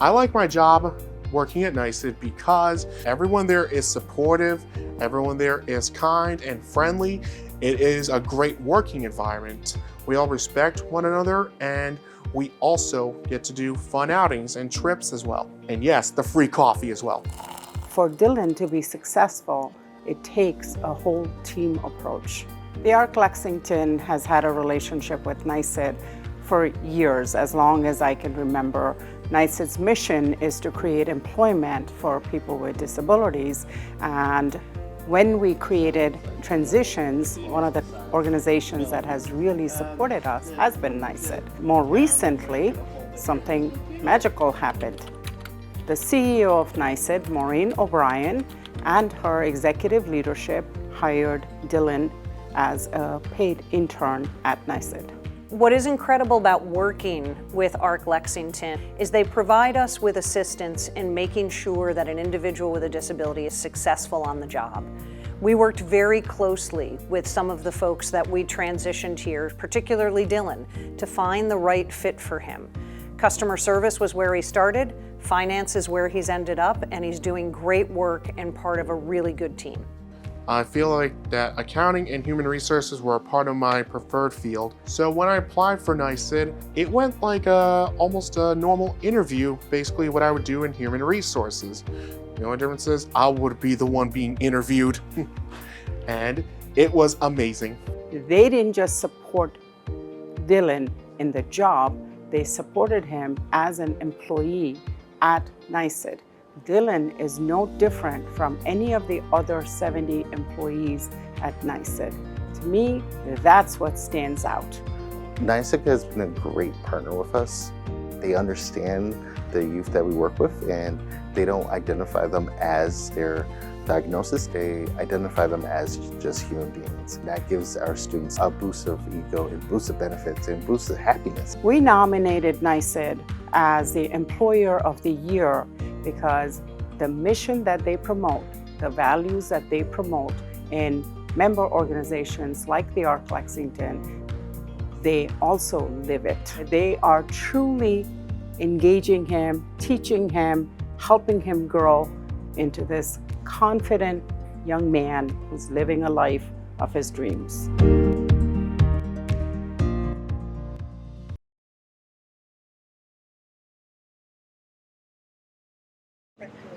I like my job working at NYSID because everyone there is supportive, everyone there is kind and friendly. It is a great working environment. We all respect one another, and we also get to do fun outings and trips as well. And yes, the free coffee as well. For Dylan to be successful, it takes a whole team approach. The ARC Lexington has had a relationship with NYSID for years, as long as I can remember. NYSID's mission is to create employment for people with disabilities, and when we created Transitions, one of the organizations that has really supported us has been NYSID. More recently, something magical happened. The CEO of NYSID, Maureen O'Brien, and her executive leadership hired Dylan as a paid intern at NYSID. What is incredible about working with ARC Lexington is they provide us with assistance in making sure that an individual with a disability is successful on the job. We worked very closely with some of the folks that we transitioned here, particularly Dylan, to find the right fit for him. Customer service was where he started, finance is where he's ended up, and he's doing great work and part of a really good team. I feel like that accounting and human resources were a part of my preferred field. So when I applied for NYSID, it went like almost a normal interview, basically what I would do in human resources. The only difference is I would be the one being interviewed. And it was amazing. They didn't just support Dylan in the job, they supported him as an employee at NYSID. Dylan is no different from any of the other 70 employees at NYSID. To me, that's what stands out. NYSID has been a great partner with us. They understand the youth that we work with, and they don't identify them as their diagnosis. They identify them as just human beings. And that gives our students a boost of ego, and boost of benefits, and boost of happiness. We nominated NYSID as the Employer of the Year because the mission that they promote, the values that they promote in member organizations like the ARC Lexington, they also live it. They are truly engaging him, teaching him, helping him grow into this confident young man who's living a life of his dreams.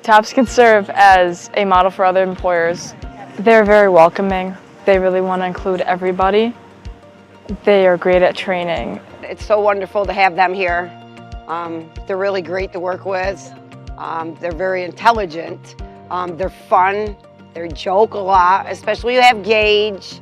TOPS can serve as a model for other employers. They're very welcoming. They really want to include everybody. They are great at training. It's so wonderful to have them here. They're really great to work with. They're very intelligent. They're fun. They joke a lot, especially you have Gage.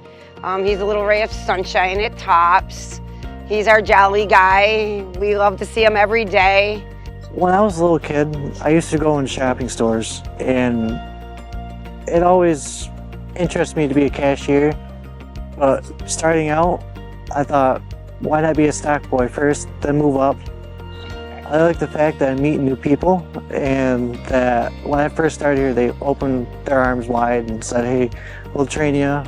He's a little ray of sunshine at TOPS. He's our jolly guy. We love to see him every day. When I was a little kid, I used to go in shopping stores, and it always interested me to be a cashier. But starting out, I thought, why not be a stock boy first, then move up? I like the fact that I'm meeting new people, and that when I first started here, they opened their arms wide and said, hey, we'll train you.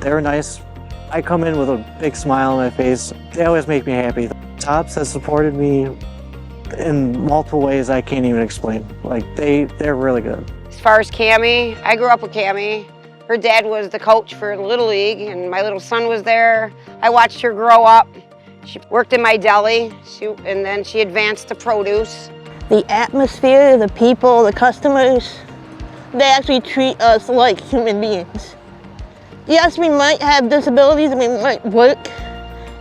They were nice. I come in with a big smile on my face. They always make me happy. TOPS has supported me in multiple ways I can't even explain. Like, they're really good. As far as Cammie, I grew up with Cammie. Her dad was the coach for Little League, and my little son was there. I watched her grow up. She worked in my deli, and then she advanced to produce. The atmosphere, the people, the customers, they actually treat us like human beings. Yes, we might have disabilities and we might work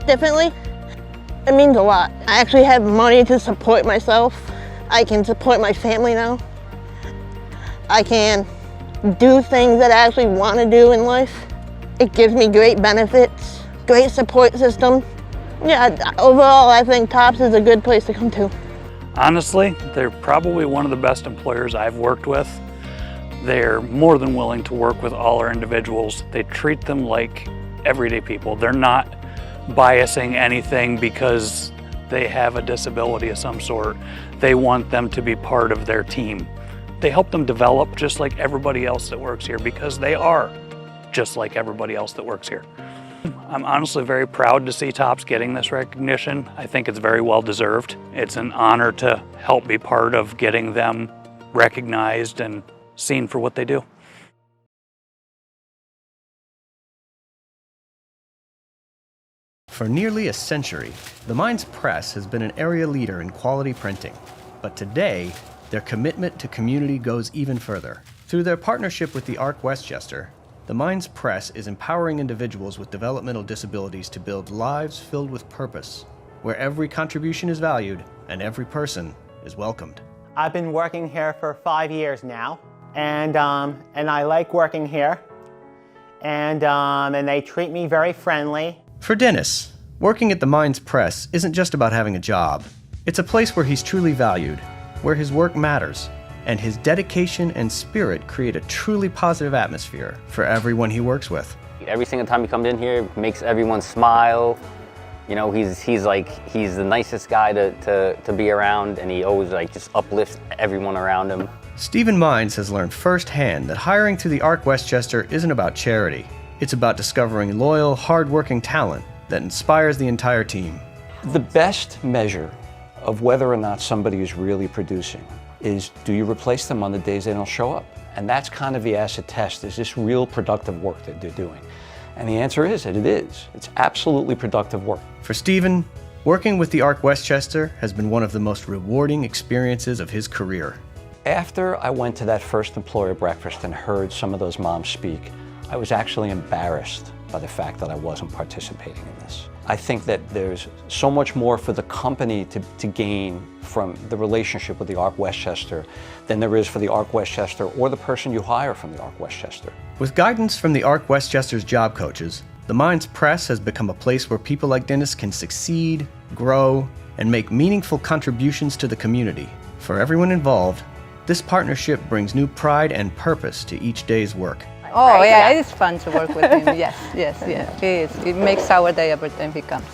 differently. It means a lot. I actually have money to support myself. I can support my family now. I can do things that I actually want to do in life. It gives me great benefits, great support system. Yeah, overall I think TOPS is a good place to come to. Honestly, they're probably one of the best employers I've worked with. They're more than willing to work with all our individuals. They treat them like everyday people. They're not biasing anything because they have a disability of some sort. They want them to be part of their team. They help them develop just like everybody else that works here because they are just like everybody else that works here. I'm honestly very proud to see TOPS getting this recognition. I think it's very well deserved. It's an honor to help be part of getting them recognized and seen for what they do. For nearly a century, the Mines Press has been an area leader in quality printing. But today, their commitment to community goes even further. Through their partnership with the ARC Westchester, the Mines Press is empowering individuals with developmental disabilities to build lives filled with purpose, where every contribution is valued and every person is welcomed. I've been working here for 5 years now, and I like working here, and they treat me very friendly. For Dennis, working at the Mines Press isn't just about having a job. It's a place where he's truly valued, where his work matters, and his dedication and spirit create a truly positive atmosphere for everyone he works with. Every single time he comes in here, makes everyone smile. You know, he's the nicest guy to be around, and he always just uplifts everyone around him. Stephen Mines has learned firsthand that hiring through the ARC Westchester isn't about charity. It's about discovering loyal, hard-working talent that inspires the entire team. The best measure of whether or not somebody is really producing is, do you replace them on the days they don't show up? And that's kind of the acid test. Is this real productive work that they're doing? And the answer is that it is. It's absolutely productive work. For Stephen, working with the ARC Westchester has been one of the most rewarding experiences of his career. After I went to that first employer breakfast and heard some of those moms speak, I was actually embarrassed by the fact that I wasn't participating in this. I think that there's so much more for the company to gain from the relationship with the ARC Westchester than there is for the ARC Westchester or the person you hire from the ARC Westchester. With guidance from the ARC Westchester's job coaches, the Mines Press has become a place where people like Dennis can succeed, grow, and make meaningful contributions to the community. For everyone involved, this partnership brings new pride and purpose to each day's work. Oh, yeah, it's fun to work with him. Yes, it is. It makes our day every time he comes.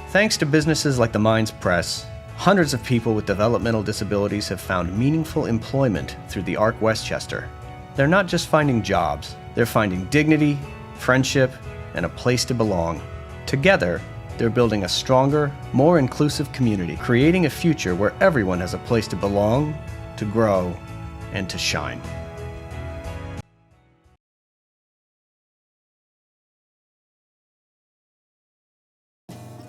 Thanks to businesses like the Mines Press, hundreds of people with developmental disabilities have found meaningful employment through the ARC Westchester. They're not just finding jobs, they're finding dignity, friendship, and a place to belong. Together, they're building a stronger, more inclusive community, creating a future where everyone has a place to belong, to grow, and to shine.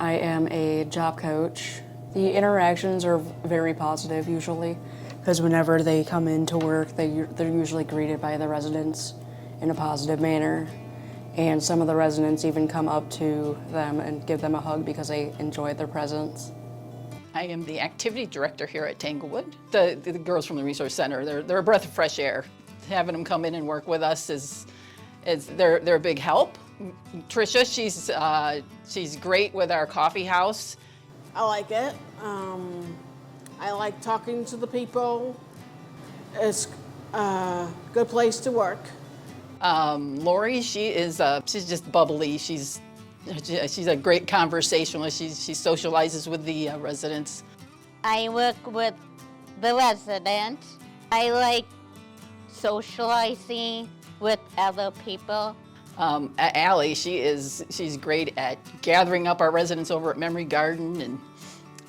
I am a job coach. The interactions are very positive usually, because whenever they come into work, they're usually greeted by the residents in a positive manner. And some of the residents even come up to them and give them a hug because they enjoy their presence. I am the activity director here at Tanglewood. The girls from the Resource Center, they're a breath of fresh air. Having them come in and work with us they're a big help. Tricia, she's great with our coffee house. I like it. I like talking to the people. It's a good place to work. Lori, she's just bubbly. She's a great conversationalist. She socializes with the residents. I work with the residents. I like socializing with other people. Allie, she's great at gathering up our residents over at Memory Garden and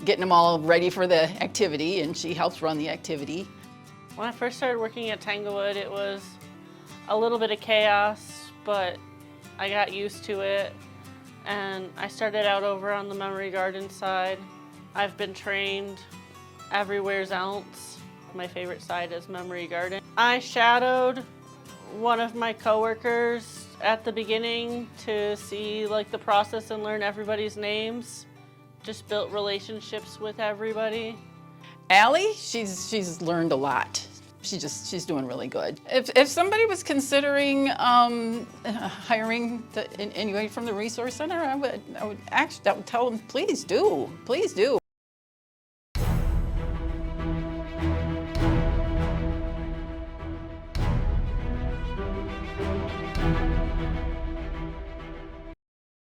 getting them all ready for the activity, and she helps run the activity. When I first started working at Tanglewood, it was a little bit of chaos, but I got used to it, and I started out over on the Memory Garden side. I've been trained everywhere else. My favorite side is Memory Garden. I shadowed one of my coworkers at the beginning to see the process and learn everybody's names. Just built relationships with everybody. Allie, she's learned a lot. She's doing really good. If somebody was considering hiring anybody from the Resource Center, I would tell them, please do.